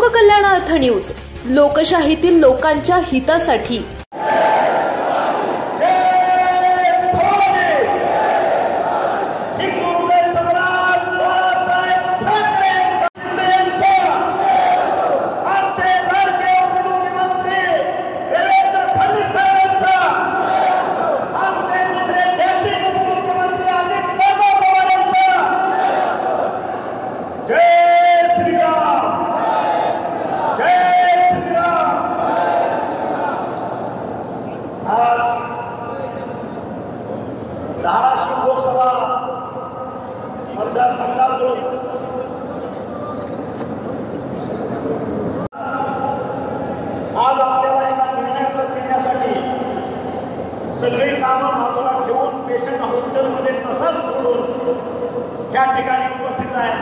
लोककल्याणार्थ news, लोकशाहीतील लोकांच्या हितासाठी। धाराशिव लोकसभा मतदारसंघातून आज आपल्याला एका निर्णयाकडे येण्यासाठी सगळी कामं बाजूला ठेवून पेशंट हॉस्पिटलमध्ये तसंच सोडून या ठिकाणी उपस्थित आहे।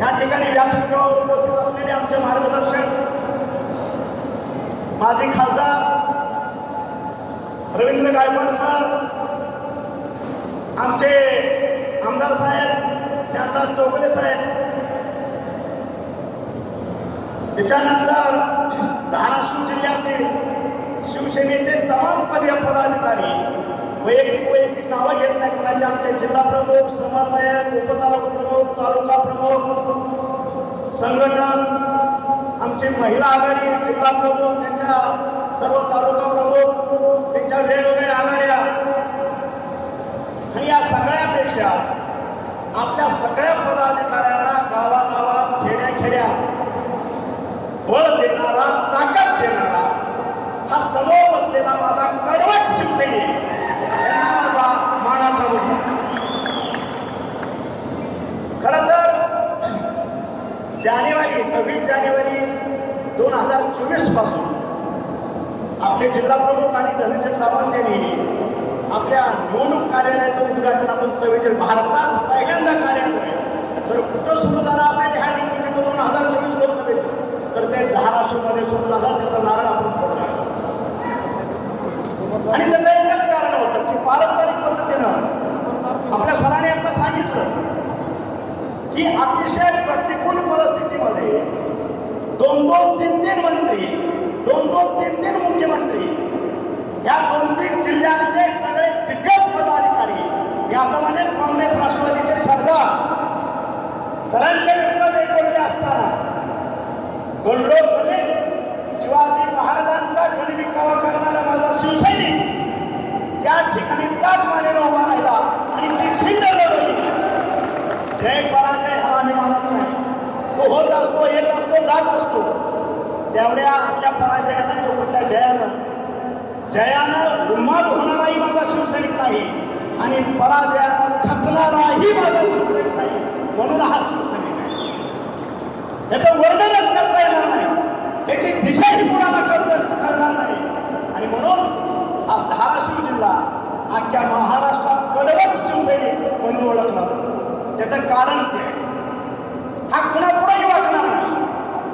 या ठिकाणी व्यासपीठावर उपस्थित असलेले आमचे मार्गदर्शक माजी खासदार रवींद्र गायकवाड सर, आमचे आमदार साहेब ज्ञानराज चौगुले साहेब, त्याच्यानंतर धाराशिव जिल्ह्यातील शिवसेनेचे तमाम पदाधिकारी, वैयक्तिक नावं घेत नाही कोणाचे, आमचे जिल्हा प्रमुख, समन्वयक, उपतालुका प्रमुख, तालुका प्रमुख, संघटक, आमची महिला आघाडी जिल्हा प्रमुख, त्यांच्या सर्व तालुका प्रमुख, त्यांच्या वेगवेगळ्या आघाड्या, आणि या सगळ्यापेक्षा आपल्या सगळ्या पदाधिकाऱ्यांना गावागावात खेड्याखेड्यात बळ देणारा, ताकद देणारा हा समोर बसलेला माझा कडवट शिवसैनिक, यांना माझा मानाचा मुलगा। खरं तर 26 जानेवारी 2024 पासून आपले जिल्हा प्रमुख आणि धनंजय सावंत यांनी आपल्या निवडणूक कार्यालयाचं उद्घाटन आपण सविजय भारतात पहिल्यांदा कार्यालय जर कुठं सुरू झालं असेल ह्या निवडणुकीचं 2024 लोकसभेचं, तर ते धाराशिवमध्ये सुरू झालं। त्याचा नारळ आपण फोडला आणि त्याचं एकच कारण होतं की पारंपरिक पद्धतीनं आपल्या सरांनी आता सांगितलं की अतिशय प्रतिकूल परिस्थितीमध्ये 2-3 मंत्री, 2-3 मुख्यमंत्री, या 2-3 जिल्ह्यातले सगळे दिग्गज पदाधिकारी, मी असं म्हणेन काँग्रेस राष्ट्रवादीचे सरदार सरांच्या विरोधात एकवटले असताना गोलरोड मध्ये शिवाजी महाराजांचा गणविकावा करणारा माझा शिवसैनिक त्या ठिकाणी ताक मानेला उभा राहिला आणि ती खिंड लढवली। जय पराजय हा आम्ही मानत नाही, तो होत असतो, येत असतो, जात असतो। तेवढ्या असल्या पराजयानं तो कुठल्या जयानं उन्माद होणाराही माझा शिवसैनिक नाही आणि पराजयानं खचणाराही माझा शिवसैनिक नाही, म्हणून हा शिवसैनिक आहे। याचं वर्णनच करता येणार नाही, याची दिशाही कोणाला कळणार नाही, आणि म्हणून हा धाराशिव जिल्हा अख्ख्या महाराष्ट्रात कडवट शिवसैनिक म्हणून ओळखला जातो। त्याचं कारण ते हा कुणापुढेही वाटणार नाही,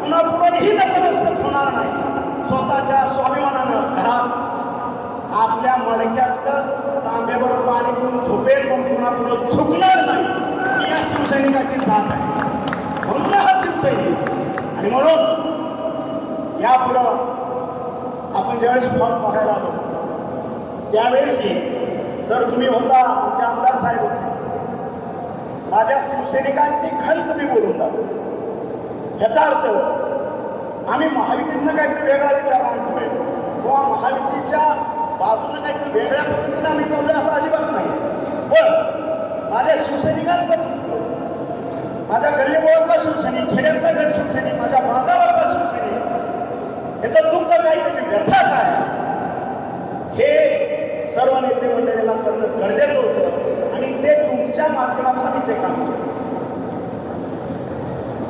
कुणापुढेही नतमस्तक होणार नाही, स्वतःच्या स्वाभिमानानं घरात आपल्या मडक्यातलं तांब्यावर पाणी पिऊन झोपेल, पण कुणापुढं झुकणार नाही, ही या शिवसैनिकाची जात आहे, म्हणून हा शिवसैनिक। आणि म्हणून यापुढं आपण ज्यावेळेस फॉर्म बघायला आलो त्यावेळेसही सर तुम्ही होता, आमचे आमदार साहेब होते, माझ्या शिवसैनिकांची खंत मी बोलून दाखवतो। याचा अर्थ आम्ही महायुतीतनं काहीतरी वेगळा विचार मांडतोय किंवा महायुतीच्या बाजूने काहीतरी वेगळ्या पद्धतीने आम्ही चाललोय असं अजिबात नाही, पण माझ्या शिवसैनिकांचं दुःख, माझ्या गल्लीबोळातला शिवसैनिक, खेड्यातला गट शिवसैनिक, माझ्या बांधावरचा शिवसैनिक, याचं दुःख काय, त्याची व्यथा काय, हे सर्व नेते मंडळीला करणं गरजेचं होतं आणि ते तुमच्या माध्यमातून मी ते काम केलं।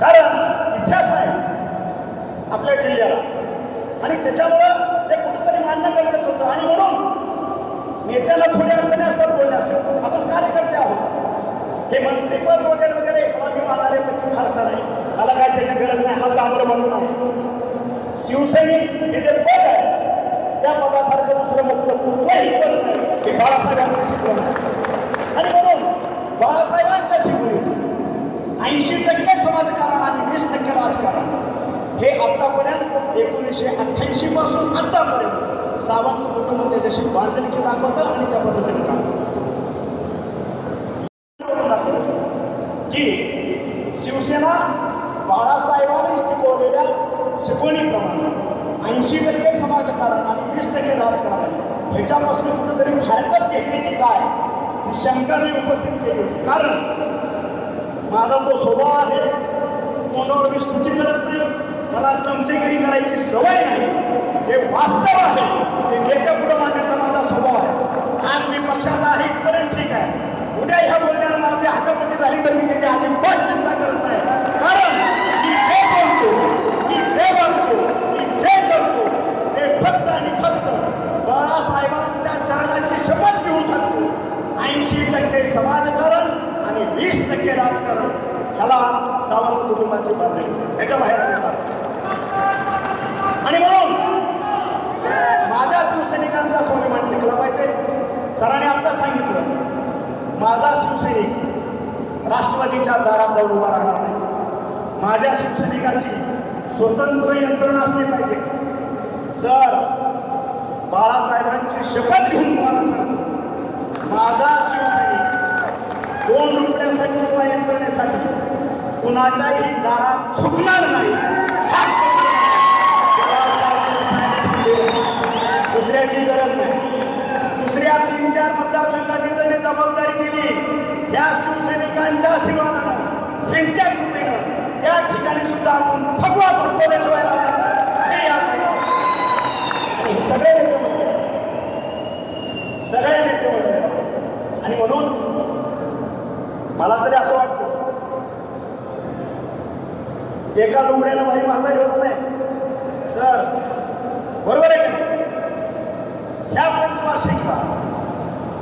कारण इतिहास आहे आपल्या जिल्ह्याला आणि त्याच्यामुळं ते कुठंतरी मान्य गरजेचं होतं, आणि म्हणून नेत्याला थोडी अडचणी असतात बोलण्यासाठी, आपण कार्यकर्ते आहोत। हे मंत्रीपद वगैरे वगैरे हवामी मारणाऱ्यापैकी फारसा नाही, मला काय त्याची गरज नाही, हा कामाला म्हणून आहे। शिवसैनिक हे जे पद आहे त्या पदासारखं दुसरं म्हटलं कुठलंही पद नाही, हे बाळासाहेबांची शिकवण आहे। आणि म्हणून बाळासाहेबांच्या शिकवणीतून 80% समाजकारण आणि 20% राजकारण हे आतापर्यंत 1988 पासून आतापर्यंत सावंत कुटुंब त्याच्याशी बांधिलकी दाखवतं आणि त्या पद्धतीने काम दाखवतं की शिवसेना बाळासाहेबांनी शिकवलेल्या शिकवणीप्रमाणे 80% समाजकारण आणि 20% राजकारण ह्याच्यापासून कुठेतरी फारकत घेतली की काय ही शंका मी उपस्थित केली होती. कारण माझा तो स्वभाव आहे, तोंडावर मी स्तुती करत नाही, मला चमचेगिरी करायची सवय नाही. जे वास्तव आहे ते नेत्यापुढे मांडण्याचा माझा स्वभाव आहे. आज मी पक्षात आहे इथपर्यंत ठीक आहे. उद्या ह्या बोलण्यानं मला जी हाकापट्टी झाली तर मी त्याची अजिबात चिंता करत नाही. कारण मी जे बोलतो, मी जे वागतो, मी जे करतो ते फक्त आणि फक्त बाळासाहेबांच्या चरणाची शपथ घेऊन टाकतो. 80% समाजकारण आणि 20% राजकारण ह्याला सावंत कुटुंबाची बांधली, ह्याच्या बाहेर आले जात. आणि म्हणून माझ्या शिवसैनिकांचा स्वाभिमान टिकला पाहिजे. सरांनी आता सांगितलं माझा शिवसैनिक राष्ट्रवादीच्या दारात जाऊन उभा राहणार नाही. माझ्या शिवसैनिकाची स्वतंत्र यंत्रणा असली पाहिजे. सर, बाळासाहेबांची शपथ घेऊन तुम्हाला सांगतो, माझा शिवसैनिक 2 रुपयासाठी किंवा यंत्रणेसाठी कुणाच्याही दारात झुकणार नाही. दुसऱ्याची गरज नाही. दुसऱ्या 3-4 मतदारसंघाची जरी जबाबदारी दिली या शिवसैनिकांच्या आशीर्वादानं, यांच्या कृपेनं त्या ठिकाणी सुद्धा आपण फगवा पटवल्याशिवाय हे सगळे नेते मंडळी, सगळे नेते मंडळी. आणि म्हणून मला तरी असं वाटतं एका लुगड्यानं बाई म्हातारी होत नाही. सर, बरोबर आहे की नाही? ह्या पंचवार्षिकला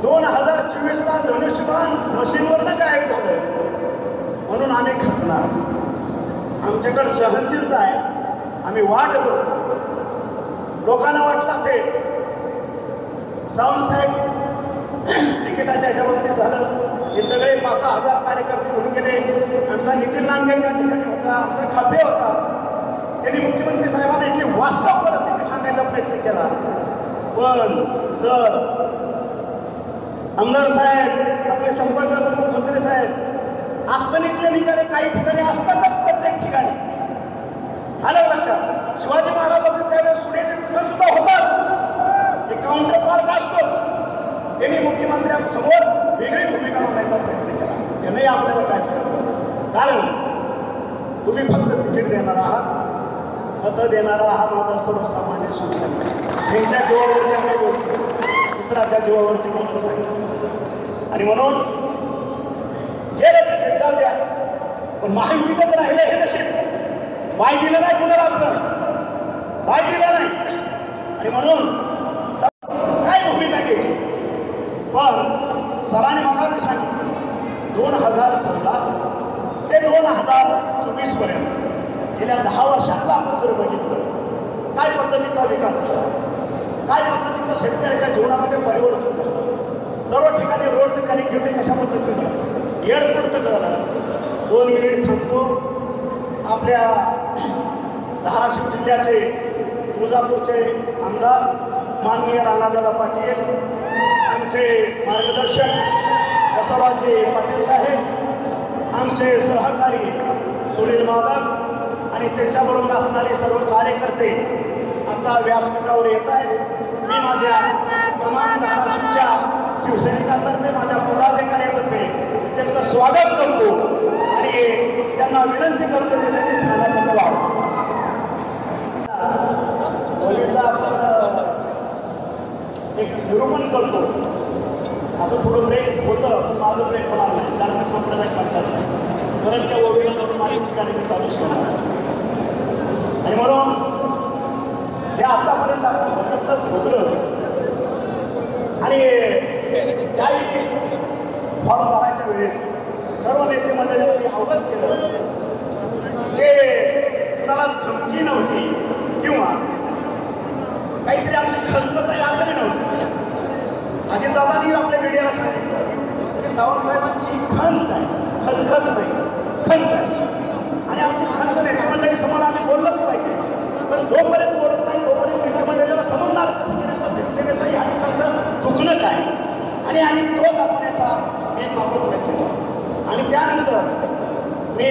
2024ला धनुष्यबाण मशीनवरनं गायब झालं म्हणून आम्ही खचणार. आमच्याकडे सहनशीलता आहे, आम्ही वाट बघतो. लोकांना वाटलं असेल सावंतसाहेब तिकिटाच्या ह्याच्या बाबतीत झालं, हे सगळे 5-6 हजार कार्यकर्ते घेऊन गेले. आमचा नितीन नांदगे त्या ठिकाणी होता, आमचा खापे होता. त्यांनी मुख्यमंत्री साहेबांना इथली वास्तव परिस्थिती सांगायचा प्रयत्न केला. पण सर, आमदार साहेब, आपले संपर्क प्रमुख खोचरे साहेब, आस्थानीतले निकारे काही ठिकाणी असतातच, प्रत्येक ठिकाणी आलं लक्षात. शिवाजी महाराज होते त्यावेळेस सूर्याचे मिसळ सुद्धा होताच, एक काउंटर पार्ट असतोच. त्यांनी मुख्यमंत्र्यांसमोर वेगळी भूमिका मांडायचा प्रयत्न केला. त्याने आपल्याला काय केलं? कारण तुम्ही फक्त तिकीट देणार आहात, मतं देणारा हा माझा सर्वसामान्य शिवसैनिक. त्यांच्या जीवावरती आम्ही बोलतो, मित्राच्या जीवावरती बोलत नाही. आणि म्हणून गेलं तिकीट जाऊ द्या, पण महायुतीतच राहिलं हे नशीब. बाय दिलं नाही कुणाला, आपलं बाय दिलं नाही. आणि म्हणून काय भूमिका घ्यायची? पण सरांनी मला जे सांगितलं 2014 ते 2024 पर्यंत गेल्या 10 वर्षातला आपण जर बघितलं काय पद्धतीचा विकास झाला, काय पद्धतीचं शेतकऱ्याच्या जीवनामध्ये परिवर्तन झालं. सर्व ठिकाणी रोडचं कनेक्टिव्हिटी कशा पद्धतीने झालं, एअरपोर्ट कसं झालं. 2 मिनिट थांबतो. आपल्या धाराशिव जिल्ह्याचे तुळजापूरचे आमदार माननीय राणादादा पाटील, आमचे मार्गदर्शक बसवराजजी पाटील साहेब, आमचे सहकारी सुनील माधव आणि त्यांच्याबरोबर असणारे सर्व कार्यकर्ते आता व्यासपीठावर येत आहेत. मी माझ्या तमाम धाराशिवच्या शिवसैनिकांतर्फे, माझ्या पदाधिकाऱ्यांतर्फे त्यांचं स्वागत करतो आणि त्यांना विनंती करतो की त्यांनी स्थानापन्न व्हावं. होलीचा आपण एक निरूपण करतो, असं थोडं ब्रेक होतं, माझं ब्रेक होणार नाही कारण मी सांप्रदायिक म्हणतात परत त्या ओळीला जाऊन माझ्या ठिकाणी मी चालू शकणार. आणि म्हणून जे आतापर्यंत आपण बघितलं भोगलं आणि त्याही फॉर्म भरायच्या वेळेस सर्व नेते मंडळींनी अवगत केलं ते कुणाला धमकी नव्हती किंवा काहीतरी आमची खलखत आहे असंही नव्हतं. अजितदादांनी आपल्या मीडियाला सांगितलं की सावंतसाहेबांची ही खंत आहे, खदखत नाही, खंत आहे. आणि आमची खंत नेते मंडळी समोर आम्ही बोललंच पाहिजे, पण जोपर्यंत बोलत नाही तोपर्यंत नेते मंडळीला समजणार कसं की नेमकं शिवसेनेचं या ठिकाणचं दुखणं काय आणि तो दाखवण्याचा मी मागं प्रयत्न केला. आणि त्यानंतर मी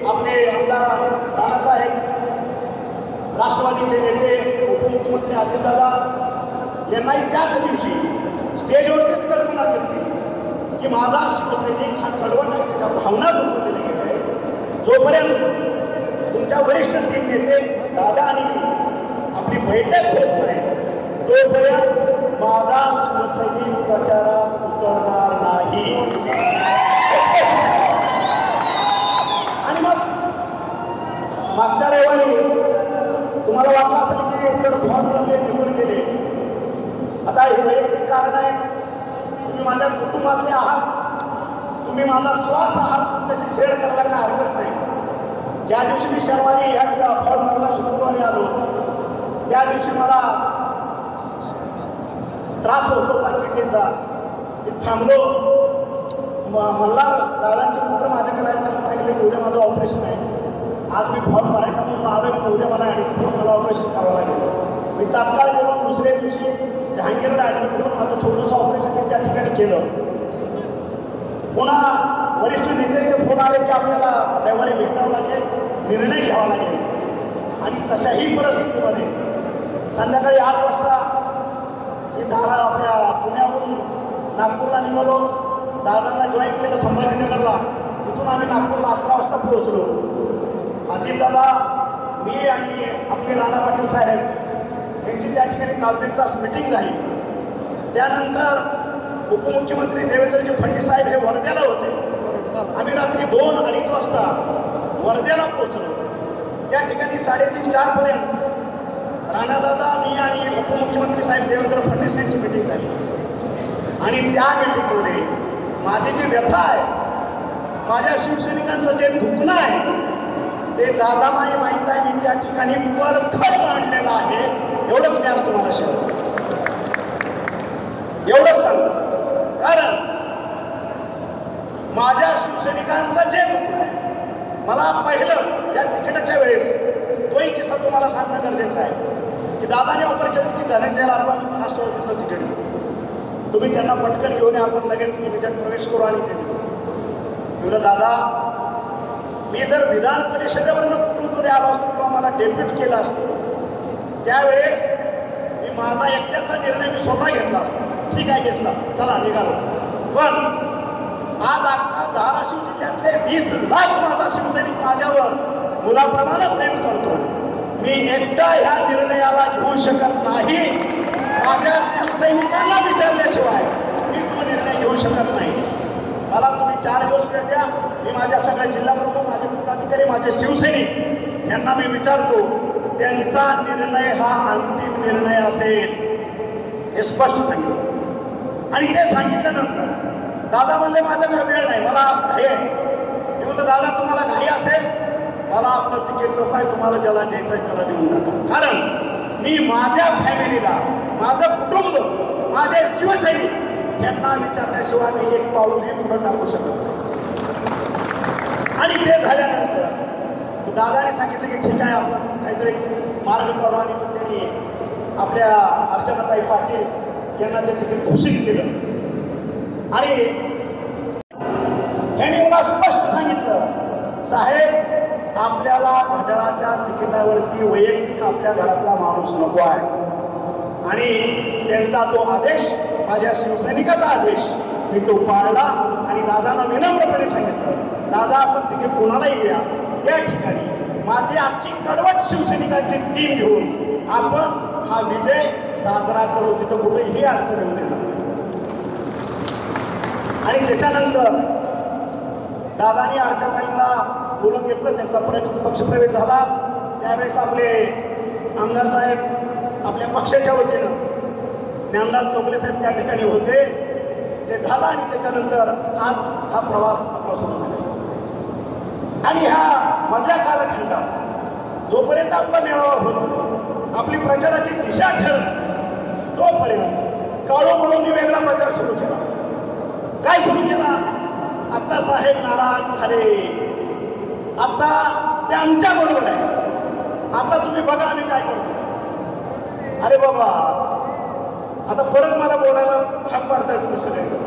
आपले आमदार राणासाहेब, राष्ट्रवादीचे नेते उपमुख्यमंत्री अजितदादा यांनाही त्याच दिवशी स्टेजवरतीच कल्पना केली की माझा शिवसैनिक हा कडवट आहे, त्याच्या भावना दुखवलेल्या गेल्या आहेत. जोपर्यंत तुमच्या वरिष्ठ तीन नेते दादा आणि मी आपली बैठक होत नाही तोपर्यंत माझा शिवसैनिक प्रचारात उतरणार नाही. आणि मग मागच्या रविवारी तुम्हाला वाटलं असेल की सर फॉर्ममध्ये निघून गेले. आता हे वैयक्तिक कारण आहे, तुम्ही माझ्या कुटुंबातले आहात, तुम्ही माझा श्वास आहात, तुमच्याशी शेअर करायला काय हरकत नाही. ज्या दिवशी मी शनिवारी या फॉर्मरला शुक्रवारी आलो त्या दिवशी मला त्रास होत होता किडनीचा. मी थांबलो. मल्हार दादांचे पुत्र माझ्याकडे आहेत, त्यांना सांगितले की उद्या माझं ऑपरेशन आहे. आज मी फॉर्म भरायचा म्हणून आलो, पण उद्या मला ॲडमिट करून मला ऑपरेशन करावं लागेल. मी तात्काळ गेलो. दुसऱ्या दिवशी जहांगीरला ॲडमिट करून माझं छोटंसं ऑपरेशन मी त्या ठिकाणी केलं. पुन्हा वरिष्ठ नेत्यांचे फोन आले की आपल्याला रविवारी भेटावं लागेल, निर्णय घ्यावा लागेल. आणि तशाही परिस्थितीमध्ये संध्याकाळी 8 वाजता मी आपल्या पुण्याहून नागपूरला निघालो. दादांना जॉईन केलं संभाजीनगरला. तिथून आम्ही नागपूरला 11 वाजता पोहोचलो. अजितदादा, मी आणि आपले राणा पाटील साहेब यांची त्या ठिकाणी तास दीड तास मिटिंग झाली. त्यानंतर उपमुख्यमंत्री देवेंद्रजी फडणवीस साहेब हे वर्ध्याला होते. आम्ही रात्री 2-2:30 वाजता वर्ध्याला पोहोचलो. त्या ठिकाणी 3:30-4 पर्यंत राणादादा, मी आणि उपमुख्यमंत्री साहेब देवेंद्र फडणवीस यांची मिटिंग झाली. आणि त्या मिटिंगमध्ये माझी जी व्यथा आहे, माझ्या शिवसैनिकांचं जे दुखणं आहे ते दादालाही माहीत आहे. मी त्या ठिकाणी परखड मांडलेलं आहे. एवढंच मी आज तुम्हाला सांगतो, एवढंच सांगतो. कारण माझ्या शिवसैनिकांचं जे दुखणं आहे, मला पहिलं ज्या तिकिटाच्या वेळेस तोही किस्सा तुम्हाला सांगणं गरजेचं आहे की दादाने ऑफर केलं की धनंजयला आपण राष्ट्रवादीचं तिकीट देऊ, तुम्ही त्यांना पटकन घेऊन आपण लगेच इमिजिएट प्रवेश करू आणि ते देऊ. म्हणलं दादा, मी जर विधान परिषदेवरनं कुठून तरी आलो असतो किंवा मला डेप्यूट केलं असतं त्यावेळेस मी माझा एकट्याचा निर्णय मी स्वतः घेतला असता. ठीक आहे, घेतला, चला निघालो. पण आज आता धाराशिव जिल्ह्यातले 20 लाख माझा शिवसैनिक माझ्यावर मुलाप्रमाणे प्रेम करतो. मी एकटा ह्या निर्णयाला घेऊ शकत नाही. माझ्या शिवसैनिकांना विचारल्याशिवाय मी तो निर्णय घेऊ शकत नाही. मला तुम्ही 4 दिवस वेळ द्या. मी माझ्या सगळ्या जिल्हा प्रमुख, माझे पदाधिकारी, माझे शिवसैनिक यांना मी विचारतो. त्यांचा निर्णय हा अंतिम निर्णय असेल हे स्पष्ट सांगितलं. आणि ते सांगितल्यानंतर दादा म्हणले माझ्याकडे वेळ नाही, मला घाई आहे. मी म्हणलं दादा, तुम्हाला घाई असेल, मला आपलं तिकीट नको आहे, तुम्हाला ज्याला द्यायचं आहे त्याला देऊन टाका. कारण मी माझ्या फॅमिलीला, माझं कुटुंब, माझे शिवसैनिक यांना विचारल्याशिवाय मी एक पाऊलही पुढे टाकू शकत नाही. आणि ते झाल्यानंतर दादाने सांगितलं की ठीक आहे, आपण काहीतरी मार्ग करू. आणि मग त्यांनी आपल्या अर्चनाताई पाटील यांना ते तिकीट घोषित केलं. आणि यांनी मला स्पष्ट सांगितलं, साहेब, आपल्याला घड्याळाच्या तिकिटावरती वैयक्तिक आपल्या घरातला माणूस नको आहे. आणि त्यांचा तो आदेश, माझ्या शिवसैनिकाचा आदेश, मी तो पाळला. आणि दादांना विनम्रपणे सांगितलं, दादा, आपण तिकीट कोणालाही द्या, त्या ठिकाणी माझी अख्खी कडवट शिवसैनिकांची टीम घेऊन आपण हा विजय साजरा करू, तिथं कुठेही अडचण येऊ देणार. आणि त्याच्यानंतर दादानी अर्चनाताईंना बोलून घेतलं. त्यांचा पक्षप्रवेश झाला. त्यावेळेस आपले आमदार साहेब आपल्या पक्षाच्या वतीनं ज्ञानराज चौगले साहेब त्या ठिकाणी होते. ते झालं. आणि त्याच्यानंतर आज हा प्रवास आपला सुरू झाला. आणि ह्या मधल्या कालखंडात जोपर्यंत आपला मेळावा होत नाही, आपली प्रचाराची दिशा ठरत, तोपर्यंत काळोमळूनी वेगळा प्रचार सुरू केला. काय सुरू केला? आता साहेब नाराज झाले, आता ते आमच्या बरोबर आहे, आता तुम्ही बघा आम्ही काय करतो. अरे बाबा, आता परत मला बोलायला भाग पाडताय तुम्ही सगळेजण.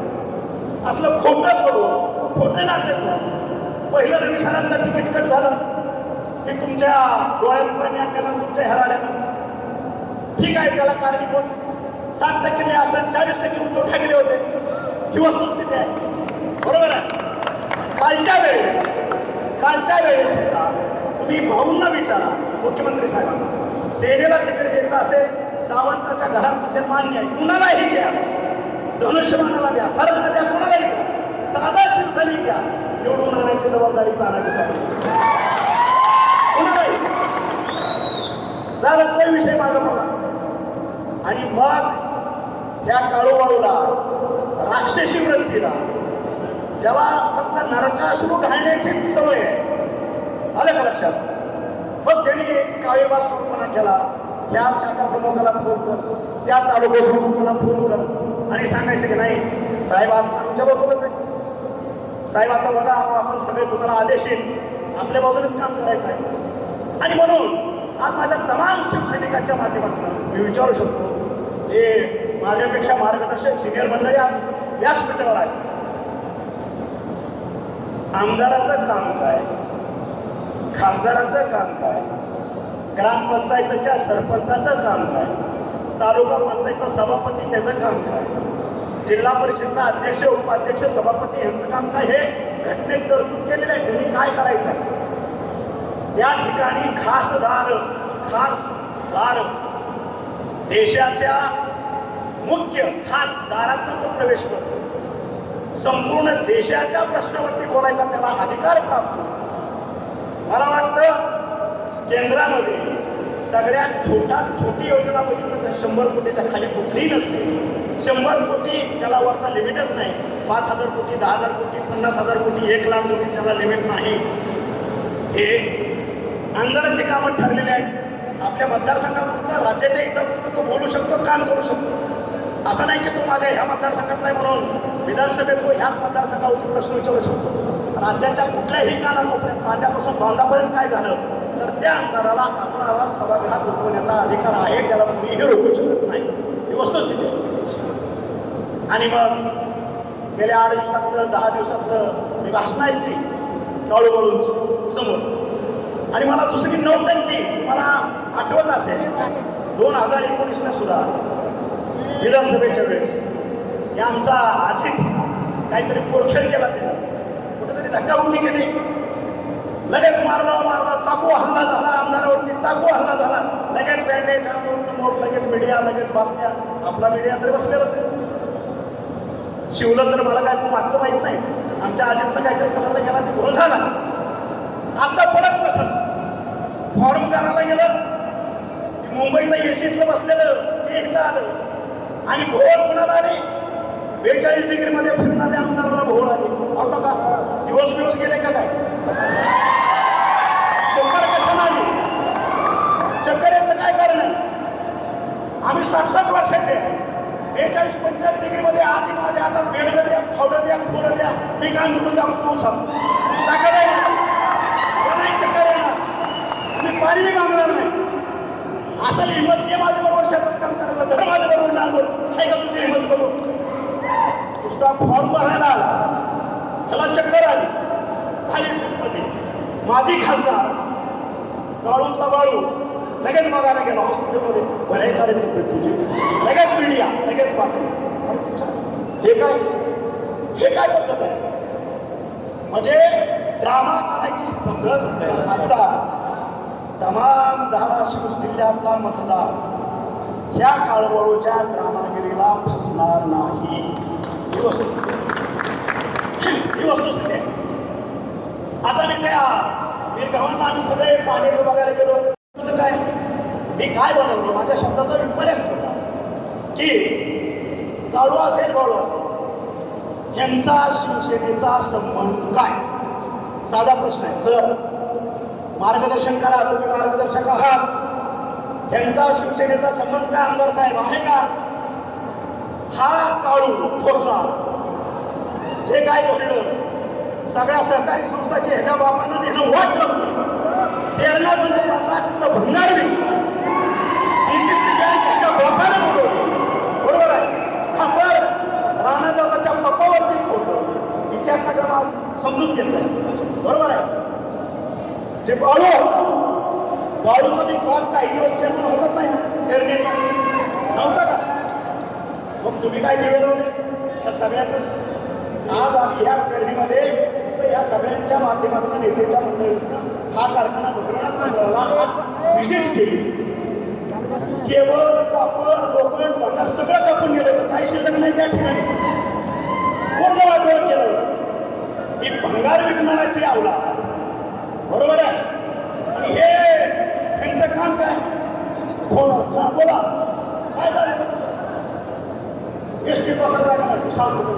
असलं खोटं करून, खोटे नाट्य करून पहिलं रवी सरांचं तिकीट कट झालं की तुमच्या डोळ्यात पाणी आणल्यानं, तुमच्या हेराड्यानं. ठीक आहे, त्याला कारणीभूत 60% मी असं 40% उद्धव ठाकरे होते. ही वस्तुस्थिती आहे, बरोबर आहे. कालच्या वेळेस सुद्धा तुम्ही भाऊंना विचारा, मुख्यमंत्री साहेबांना, सेनेला तिकीट द्यायचं असेल, सावंताच्या घरात असेल, मान्य आहे, कुणालाही द्या, धनुष्यबाणाला द्या, सरांना द्या, कुणालाही द्या, साधा शिवसैनिक द्या, निवडून आणण्याची जबाबदारी तानाजी साहेब. कुणालाही झालं तो विषय मागं बघा. आणि मग त्या काळूबाळूला, राक्षसी वृत्तीला, ज्याला फक्त नरकासुरू घालण्याचीच सवय आहे, आलं का लक्षात. मग त्यांनी काळेबाज सुरूपणा केला. ह्या शाखा प्रमुखाला फोन कर, त्या तालुका प्रमुखाला फोन कर आणि सांगायचं की नाही साहेब आमच्या बाजूलाच आहे, साहेब आता बघा आपण सगळे तुम्हाला आदेश येईल, आपल्या बाजूनेच काम करायचं आहे. आणि म्हणून आज माझ्या तमाम शिवसैनिकांच्या माध्यमातून मी विचारू शकतो, हे माझ्यापेक्षा मार्गदर्शक सिनियर मंडळी आज व्यासपीठावर आहेत. आमदाराचं काम काय, खासदाराचं काम काय, ग्रामपंचायतीच्या सरपंचाचं काम काय, तालुका पंचायतचा सभापती त्याचं काम काय, जिल्हा परिषदचा अध्यक्ष, उपाध्यक्ष, सभापती यांचं काम काय, हे घटनेत तरतूद केलेलं आहे. तुम्ही काय करायचं आहे त्या ठिकाणी खासदार देशाच्या मुख्य खासदारातून तो प्रवेश करतो. संपूर्ण देशाच्या प्रश्नावरती बोलायचा त्याला अधिकार प्राप्त होतो. मला वाटतं केंद्रामध्ये सगळ्यात छोटी योजना बघितलं तर 100 कोटीच्या खाली कुठलीही नसते. 100 कोटी त्याला वरचा लिमिटच नाही. 5,000 कोटी, 10,000 कोटी, 50,000 कोटी, 1,00,000 कोटी त्याला लिमिट नाही. हे आमदाराची कामं ठरलेली आहेत. आपल्या मतदारसंघापुरतं, राज्याच्या हितापुरतं तो बोलू शकतो, काम करू शकतो. असं नाही की तो माझ्या ह्या मतदारसंघात नाही म्हणून विधानसभेत तो ह्याच मतदारसंघावरती प्रश्न विचारू शकतो. राज्याच्या कुठल्याही कानाकोपऱ्यात, चांद्यापासून बांधापर्यंत काय झालं तर त्या आमदाराला आपला आवाज सभागृहात उठवण्याचा अधिकार आहे. त्याला कुणीही रोखू शकत नाही. ही वस्तुस्थिती आहे. आणि मग गेल्या 8 दिवसातलं 10 दिवसातलं मी भाषणं ऐकली काळूबाळूंची समोर. आणि मला दुसरी नौटंकी तुम्हाला आठवत असेल 2019ला सुद्धा विधानसभेच्या वेळेस हे आमचा अजित काहीतरी पोरखेळ केला, त्यानं कुठेतरी धक्काबुक्की केली, लगेच मारला, चाकू हल्ला झाला, आमदारावरती चाकू हल्ला झाला, लगेच बँडेज मोठ, लगेच मीडिया, लगेच बातम्या. आपला मीडिया तरी बसलेलाच आहे. शिवलं तर मला काय मागचं माहित नाही. आमच्या अजितनं काहीतरी करायला गेला ते घोळ झाला. आता परत तसंच फॉर्म करायला गेलं की मुंबईचं एसीतलं बसलेलं ते इथं आलं आणि घोळ कुणाला आले, 42 डिग्रीमध्ये फिरणाऱ्या आमदाराला घोळ आले. आला का दिवस गेले का काय, चक्कर कसं आली, चक्कर याचं काय कारण आहे. आम्ही 60-60 वर्षाचे आहे. 42-45 डिग्रीमध्ये आधी माझ्या हातात बेडगं द्या, फावडं द्या, खोरं द्या, मी काम करून दाखवतो. ताकद आहे माझी, मला नाही चक्कर येणार, मी पाणी मागणार नाही. असं हिंमत ये माझ्याबरोबर शेतात काम करायला, धर माझ्याबरोबर नांदूर, काय का तुझी हिंमत बघू. नुसता फॉर्म भरायला आला, त्याला चक्कर आली, झाली सुटमध्ये. माझी खासदार काळूतला बाळू लगेच बघायला गेला हॉस्पिटलमध्ये, बरे का रे तब्येत तुझी, लगेच मीडिया, लगेच बातमी. अरे तिच्या हे काय पद्धत आहे. म्हणजे ड्रामा करायची पद्धत. आता तमाम धाराशिव जिल्ह्यातला मतदार ह्या काळूबाळूच्या ड्रामागिरीला फसणार नाही. ही वस्तुस्थिती आहे. आता मी त्या वीरगावांना आम्ही सगळे पाण्याचं बघायला गेलो. काय मी काय बनवलो, माझ्या शब्दाचा विपर्यास केला की काळू असेल बाळू असेल यांचा शिवसेनेचा संबंध काय. साधा प्रश्न आहे. सर मार्गदर्शन करा, तुम्ही मार्गदर्शक आहात. यांचा शिवसेनेचा संबंध काय आमदार साहेब आहे का. हा काळू थोरला जे काय घडलं सगळ्या सहकारी संस्थांची ह्याच्या बापानं नेणं वाट लावली. तेरणा बंद पडला, तिथलं भंगार DCC बँक त्याच्या बापानं बुडवली. बरोबर आहे. खापर राणादादाच्या पप्पावरती फोडलं. इतिहास सगळा समजून घेतलाय. बरोबर आहे. जे बाळूचा मी बाप काही दिवस चेअरमन होतात नाही तेरणेचा नव्हता का? मग तुम्ही काय दिवे लावले या सगळ्याचं? आज आम्ही ह्या तेरणीमध्ये जसं या सगळ्यांच्या माध्यमातून नेत्याच्या मंडळीतून हा कारखाना भरवण्यात मिळाला, व्हिजिट केली. केवळ कापड लोखंड भंगार सगळं कापून गेलं होतं. काही शिल्लक नाही त्या ठिकाणी. पूर्ण वाटोळ केलं. ही भंगार विकणाराची अवलाद. बरोबर आहे. आणि हे यांचं काम काय? बोला बोला काय झालं तुझं? एसटी बसायला जागा नाही सांगतो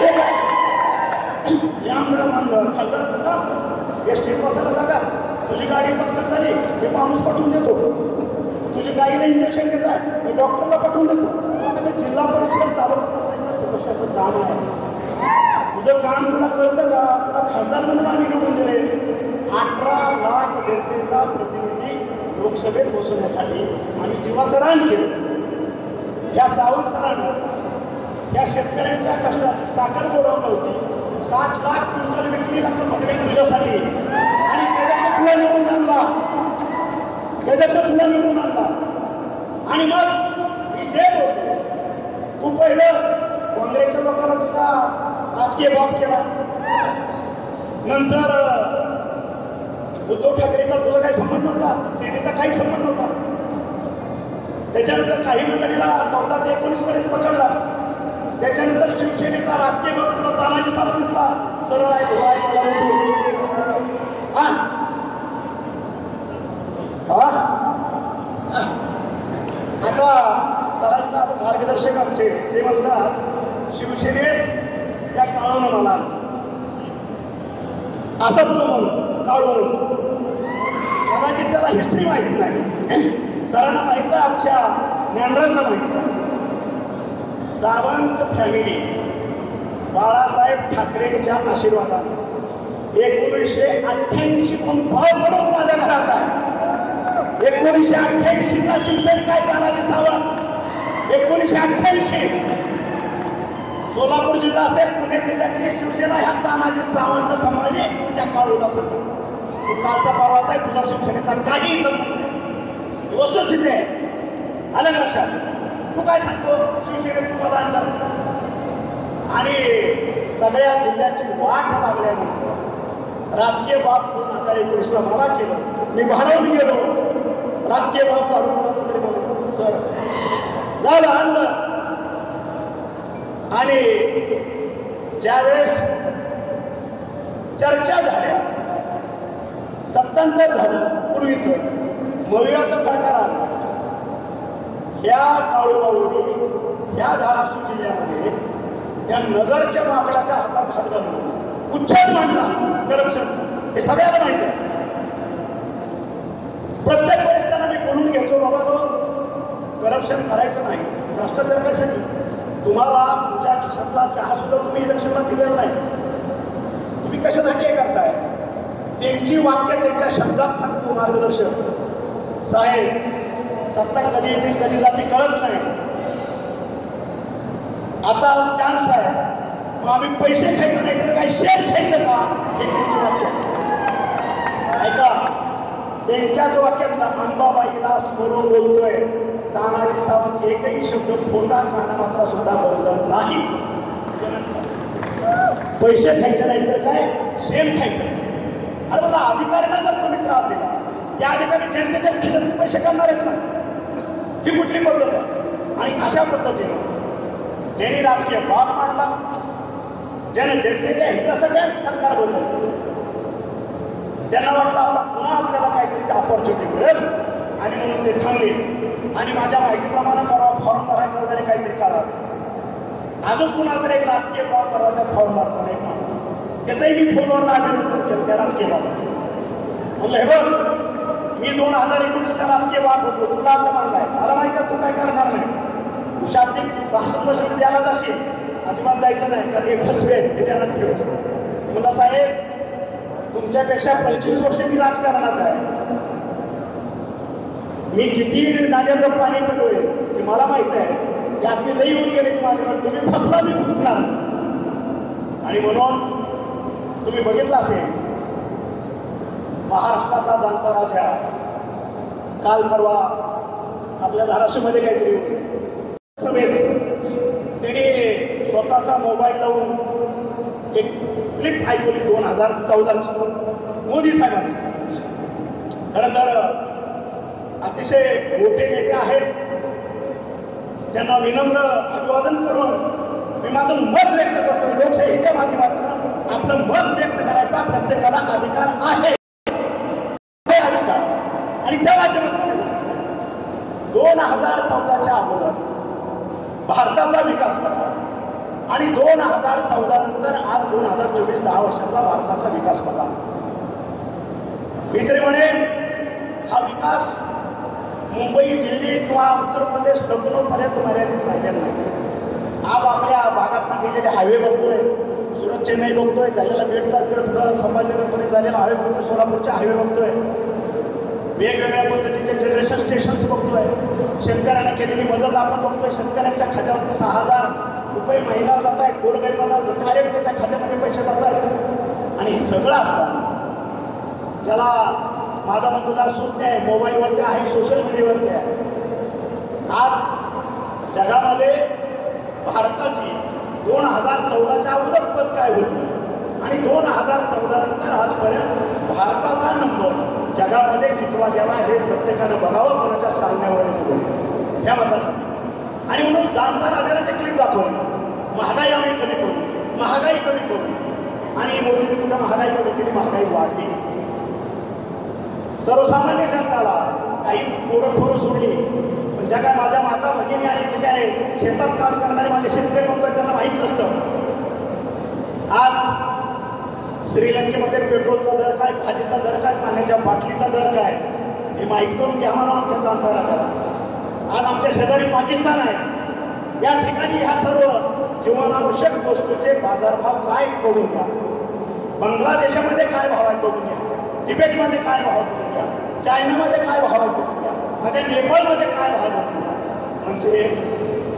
हे काय खासदाराचं काम? एसटीत बसायला जागा? तुझी गाडी पंक्चर झाली मी माणूस पाठवून देतो. तुझी गाईला इंजेक्शन घ्यायचं आहे मी डॉक्टरला पाठवून देतो. मग ते जिल्हा परिषद तालुका पंचायतच्या सदस्याचं काम आहे. तुझं काम तुला कळतं का? तुला खासदार म्हणून आम्ही निवडून दिले. 18 लाख जनतेचा प्रतिनिधी लोकसभेत पोहोचवण्यासाठी आम्ही जीवाचं रान केलं. या सावंत सरांनं या शेतकऱ्यांच्या कष्टाची साखर गोडवून होती. 60 लाख क्विंटल विकली का भगवे तुझ्यासाठी. आणि त्याच्यातनं तुला निवडून आणला. आणि मग मी जे बोलतो तू पहिलं काँग्रेसच्या लोकांना तुझा राजकीय बाप केला. नंतर उद्धव ठाकरेचा तुझा काही संबंध नव्हता. सेनेचा काही संबंध नव्हता. त्याच्यानंतर काही मंडळीला 14 ते 19 पर्यंत पकडला. त्याच्यानंतर शिवसेनेचा राजकीय बाप तुला तानाजी सावंत दिसला. सरळ आहे भोळा आहे त्याला आता सरांचा मार्गदर्शक आमचे ते म्हणतात शिवसेनेत त्या काळून मला असं तो म्हणतो काळू म्हणतो. कदाचित त्याला हिस्ट्री माहीत नाही. सरांना माहित आहे आमच्या ज्ञानराजला माहित आहे. सावंत फॅमिली बाळासाहेब ठाकरेंच्या आशीर्वादाने 1988 पासून भाव पडत माझ्या घरात आहे. 1988चा शिवसैनिक आहे तानाजी सावंत. 1988 सोलापूर जिल्हा असेल पुणे जिल्ह्यातली शिवसेना ह्या तानाजी सावंत सांभाळली. त्या काळूला सांगा तू कालचा परवाचा आहे तुझा शिवसेनेचा काहीही संबंध नाही. वस्तुस्थिती आहे. आलं लक्षात? तू काय सांगतो शिवसेनेत तुम्हाला आणलं आणि सगळ्या जिल्ह्याची वाट लागल्यानंतर राजकीय बाप 2019ला मला केलं. मी भारावून गेलो. राजकीय बाप झालो कोणाचा तरी म्हणून सर झालं आणलं. आणि ज्यावेळेस चर्चा झाल्या सत्तांतर झालं पूर्वीचं मविळाचं सरकार आलं. ह्या काळूबाऊने ह्या धाराशिव जिल्ह्यामध्ये त्या नगरच्या माकडाच्या हातात हात घालून उच्छेद मांडला करप्शनचा. हे सगळ्याला माहिती आहे. प्रत्येक वेळेस त्यांना मी बोलून घ्यायचो बाबा नो करप्शन करायचं नाही. भ्रष्टाचार कशासाठी? तुम्हाला तुमच्या खिशातला चहा सुद्धा तुम्ही इलेक्शनला पिलेला नाही. तुम्ही कशासाठी हे करताय? त्यांची वाक्य त्यांच्या शब्दात सांगतो मार्गदर्शक साहेब सत्ता कधी येतील कधी जाती कळत नाही. आता चान्स आहे मग आम्ही पैसे खायचं नाही तर काय शेअर खायचं का? हे त्यांची वाक्य ऐका. त्यांच्याच वाक्यातला अंबाबाईला स्मरून बोलतोय तानाजी सावंत. एकही शब्द खोटा कानामात्रा सुद्धा बदलत नाही. पैसे खायचे नाही तर काय शेण खायचं. अरे मला अधिकाऱ्यांना जर तुम्ही त्रास दिला त्या अधिकारी जनतेच्याच खिशातून पैसे काढणार आहेत ना? ही कुठली पद्धत आहे? आणि अशा पद्धतीनं ज्यांनी राजकीय बाप मांडला ज्यानं जनतेच्या हितासाठी आम्ही सरकार बदललं त्यांना वाटलं आता पुन्हा आपल्याला काहीतरी ऑपॉर्च्युनिटी मिळेल आणि म्हणून ते थांबले. आणि माझ्या माहितीप्रमाणे परवा फॉर्म भरायचं वगैरे काहीतरी काढावं. अजून कुणाला तरी एक राजकीय बाप परवाचा फॉर्म भरतो एक माणूस त्याचंही मी फोनवर अभिनंदन केलं त्या राजकीय बापाचं. म्हणलं हे बघ मी 2019ला राजकीय बाप होतो तुला आता मानलाय मला माहिती आहे तू काय करणार नाही. तू शाब्दिक भाषण द्यायला जाशील अजिबात जायचं नाही कारण हे फसवे हे ध्यानात ठेव. म्हणलं साहेब तुमच्यापेक्षा 25 वर्ष मी राजकारणात आहे. मी किती नाल्याचं पाणी पिलोय हे मला माहित आहे. यासनी लई होऊन गेले की माझ्यावर तुम्ही फसला मी फसणार. आणि म्हणून तुम्ही बघितलं असेल महाराष्ट्राचा जाणता राजा काल परवा आपल्या धाराशिवमध्ये काहीतरी होते सभेत त्याने स्वतःचा मोबाईल लावून एक क्लिप ऐकवली 2014ची मोदी साहेबांची. खरं तर अतिशय मोठे नेते आहेत, त्यांना विनम्र अभिवादन करून मी माझं मत व्यक्त करतो. लोकशाहीच्या माध्यमातून आपलं मत व्यक्त करायचा प्रत्येकाला अधिकार आहे अधिकार, आणि त्या माध्यमातून मी बोलतोय 2014च्या अगोदर भारताचा विकास करा आणि 2014 नंतर आज 2024 10 वर्षाचा भारताचा विकास बघा. मी तरी म्हणेन हा विकास मुंबई, दिल्ली किंवा उत्तर प्रदेश, लखनौ पर्यंत मर्यादित राहिलेला नाही. आज आपल्या भागातून गेलेले हायवे बघतोय, सुरत चेन्नई बघतोय, झालेला बेडचा बेड पुढं संभाजीनगरपर्यंत झालेला हायवे बघतोय, सोलापूरचे हायवे बघतोय, वेगवेगळ्या पद्धतीचे जनरेशन स्टेशन्स बघतोय, शेतकऱ्यांना केलेली मदत आपण बघतोय. शेतकऱ्यांच्या खात्यावरती 6,000 रुपये महिना जात आहेत, गोरगरिबांना डायरेक्ट त्याच्या खात्यामध्ये पैसे जात आहेत. आणि हे सगळं असतं ज्याला माझा मतदार शून्य आहे, मोबाईलवरती आहे, सोशल मीडियावरती आहे. आज जगामध्ये भारताची 2014च्या अगोदर पद काय होती आणि 2014 नंतर आजपर्यंत भारताचा नंबर जगामध्ये कितवा गेला हे प्रत्येकानं बघावं, कोणाच्या सांगण्यावर बघून या मताचं. आणि म्हणून जाणता राजाला जे क्लिप दाखवली, महागाई आम्ही कमी करू, महागाई कमी करू, आणि मोदींनी कुठं महागाई कमी केली, महागाई वाढली. सर्वसामान्य जनताला काही पोरं ठोरं सोडली, पण ज्या काय माझ्या माता भगिनी आणि जे काय शेतात काम करणारे माझे शेतकरी म्हणतोय त्यांना माहीत नसतं. आज श्रीलंकेमध्ये पेट्रोलचा दर काय, भाजीचा दर काय, पाण्याच्या बाटलीचा दर काय हे माहीत करून घ्या म्हणून आमच्या जाणता राजाला. आज आमच्या शेजारी पाकिस्तान आहे, त्या ठिकाणी ह्या सर्व जीवनावश्यक वस्तूचे बाजारभाव काय बघून घ्या. बांगलादेशामध्ये काय भाव आहेत बघून घ्या, तिबेटमध्ये काय भाव बघून घ्या, चायनामध्ये काय भाव आहेत बघून घ्या, माझ्या नेपाळमध्ये काय भाव बघून घ्या. म्हणजे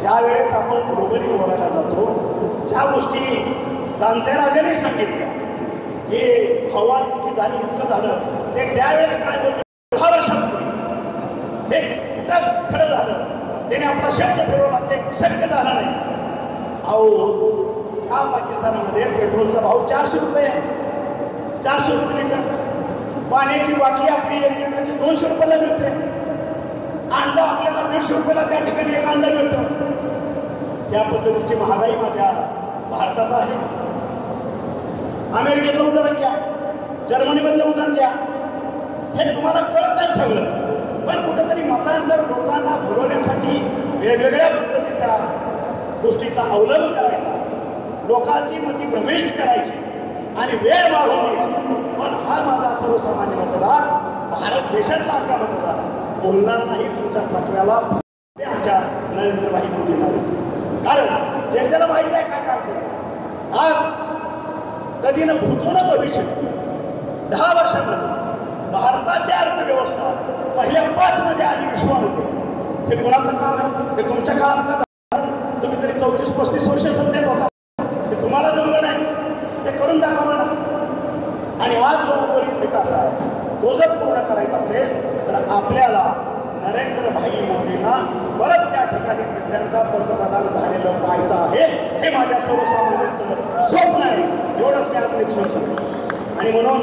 ज्या वेळेस आपण ग्लोबली बोलायला जातो, ज्या गोष्टी जाणत्या राजाने सांगितल्या की हवामान इतकी झाली, इतकं झालं, ते त्यावेळेस काय बोलले 10 वर्षापूर्वी हे कुठं खरं झालं, त्याने आपला शब्द फिरवला, ते शक्य झालं नाही. अहो त्या पाकिस्तानामध्ये पेट्रोलचा भाव 400 रुपये आहे, 400 रुपये लिटर. पाण्याची बाटली आपली 1 लिटरची 200 रुपयाला मिळते. अंडा आपल्याला 150 रुपयाला त्या ठिकाणी एक अंडा मिळतं. या पद्धतीची महागाई माझ्या भारतात आहे. अमेरिकेतलं उदाहरण घ्या, जर्मनीमधलं उदाहरण घ्या, हे तुम्हाला कळत आहे सगळं. पण कुठेतरी मतांतर लोकांना भरवण्यासाठी वेगवेगळ्या पद्धतीचा गोष्टीचा अवलंब करायचा, लोकांची मती भ्रमिष्ट करायची आणि वेळ मारून द्यायची. पण हा माझा सर्वसामान्य मतदार, भारत देशातला अख्खा मतदार बोलणार नाही तुमच्या चकव्याला आमच्या नरेंद्रभाई मोदींना देतो. कारण ते त्याला माहीत आहे काय काम झालं. आज कधी न भूतो न भविष्य 10 वर्षामध्ये भारताची अर्थव्यवस्था पहिल्या 5 मध्ये आली विश्वामध्ये. हे कोणाचं काम आहे? हे तुमच्या काळात का झालं? तुम्ही तरी 34-35 वर्ष सत्तेत होता, हे तुम्हाला जमलं नाही, ते करून दाखवलं ना. आणि आज जो उर्वरित विकास आहे तो जर पूर्ण करायचा असेल तर आपल्याला नरेंद्रभाई मोदींना परत त्या ठिकाणी तिसऱ्यांदा पंतप्रधान झालेलं पाहायचं आहे. हे माझ्या सर्वसामान्यांचं स्वप्न आहे. एवढंच मी आज निश्चय सांगतो. आणि म्हणून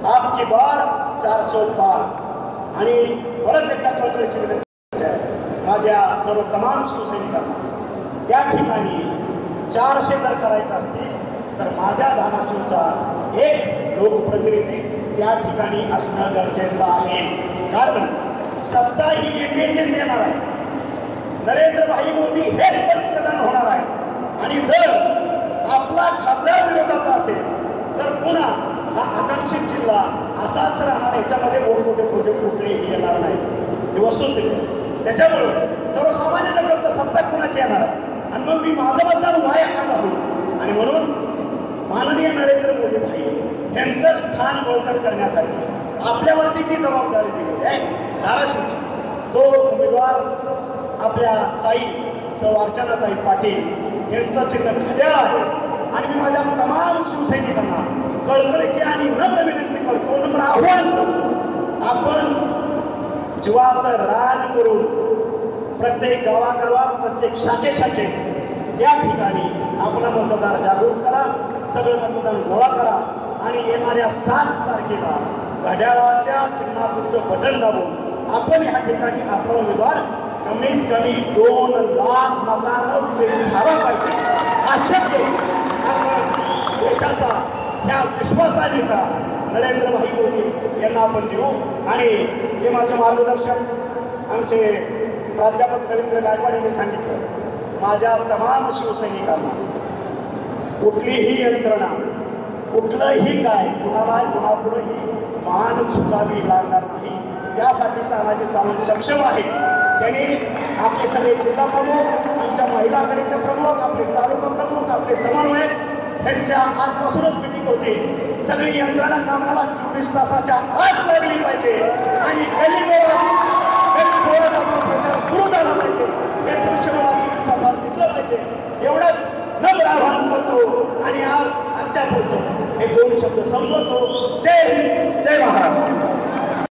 आपकी बार 400 पार. आणि परत एकदा कळकळीची विनंती आहे माझ्या सर्व तमाम शिवसैनिकांना, त्या ठिकाणी 400 जर करायचे असतील तर माझ्या धाराशिवचा एक लोकप्रतिनिधी त्या ठिकाणी असणं गरजेचं आहे. कारण सत्ता ही इंडियाचीच येणार आहे. नरेंद्रभाई मोदी हेच पंतप्रधान होणार आहे. आणि जर आपला खासदार विरोधाचा असेल तर पुन्हा हा आकांक्षित जिल्हा असाच राहणार. ह्याच्यामध्ये मोठमोठे प्रोजेक्ट कुठलेही येणार नाहीत. ही वस्तुस्थिती. त्याच्यामुळं सर्वसामान्य लोकांचा सत्ता कुणाची येणार आहे आणि मग मी माझं मतदान वाया का घालू. आणि म्हणून माननीय नरेंद्र मोदी भाई यांचं स्थान बळकट करण्यासाठी आपल्यावरती जी जबाबदारी दिलेली आहे धाराशिवची, तो उमेदवार आपल्या ताई सौ अर्चनाताई पाटील यांचं चिन्ह घड्याळ आहे. आणि मी माझ्या तमाम शिवसैनिकांना कळकळीची आणि नम्र विनंती करतो, नम्र आव्हान करतो, आपण जीवाचं रान करून प्रत्येक गावागावात, प्रत्येक शाखेशाखेत या ठिकाणी आपला मतदार जागृत करा, सगळं मतदान गोळा करा आणि येणाऱ्या 7 तारखेला घड्याळाच्या चिन्हापूरचं बटन दाबून आपण ह्या ठिकाणी आपला उमेदवार कमीत कमी 2 लाख मतांना विजयी झाला पाहिजे. हा शब्द आपण देशाचा ह्या विश्वाचा नेता नरेंद्रभाई मोदी यांना आपण देऊ. आणि जे माझे मार्गदर्शक आमचे प्राध्यापक रवींद्र गायकवाड यांनी सांगितलं, माझ्या तमाम शिवसैनिकांना कुठलीही यंत्रणा, कुठलंही काय कुणापुढेही मान चुकावी लागणार नाही. त्यासाठी तानाजी सावंत सक्षम आहे. त्यांनी आपले सगळे जिल्हा प्रमुख, आमच्या महिला आघाडीचे प्रमुख, आपले तालुका प्रमुख, आपले समन्वयक यांच्या आजपासूनच मिटिंग होती. सगळी यंत्रणा कामाला 24 तासाच्या आत लागली पाहिजे आणि गल्लीबोळात आपला प्रचार सुरू झाला पाहिजे. हे दृश्य मला 24 तासात दिसलं पाहिजे. एवढंच नम्र आवाहन करतो आणि आजच्या पुरतो हे 2 शब्द संपवतो. जय हिंद, जय महाराष्ट्र.